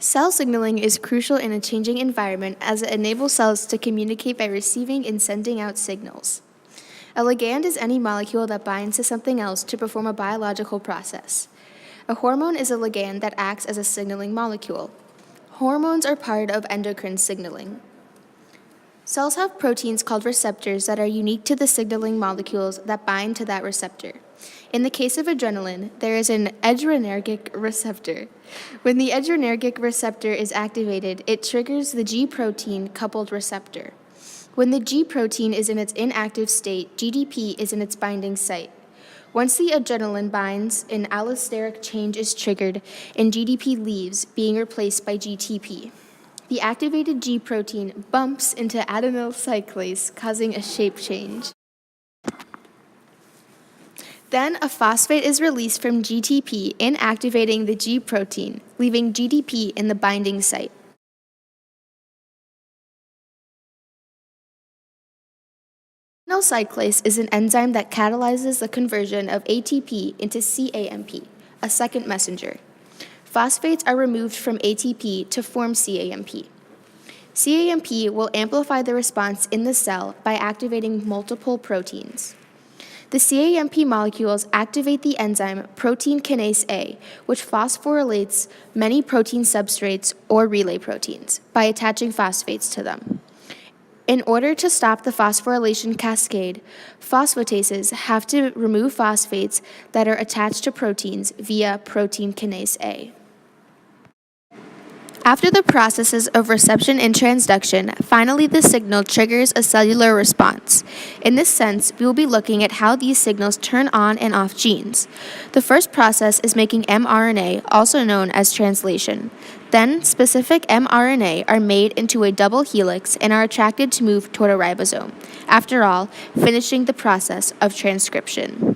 Cell signaling is crucial in a changing environment as it enables cells to communicate by receiving and sending out signals. A ligand is any molecule that binds to something else to perform a biological process. A hormone is a ligand that acts as a signaling molecule. Hormones are part of endocrine signaling. Cells have proteins called receptors that are unique to the signaling molecules that bind to that receptor. In the case of adrenaline, there is an adrenergic receptor. When the adrenergic receptor is activated, it triggers the G protein coupled receptor. When the G protein is in its inactive state, GDP is in its binding site. Once the adrenaline binds, an allosteric change is triggered and GDP leaves, being replaced by GTP. The activated G protein bumps into adenyl cyclase, causing a shape change. Then a phosphate is released from GTP, inactivating the G protein, leaving GDP in the binding site. Adenyl cyclase is an enzyme that catalyzes the conversion of ATP into CAMP, a second messenger. Phosphates are removed from ATP to form CAMP. CAMP will amplify the response in the cell by activating multiple proteins. The CAMP molecules activate the enzyme protein kinase A, which phosphorylates many protein substrates or relay proteins by attaching phosphates to them. In order to stop the phosphorylation cascade, phosphatases have to remove phosphates that are attached to proteins via protein kinase A. After the processes of reception and transduction, finally the signal triggers a cellular response. In this sense, we will be looking at how these signals turn on and off genes. The first process is making mRNA, also known as translation. Then, specific mRNA are made into a double helix and are attracted to move toward a ribosome. After all, finishing the process of transcription.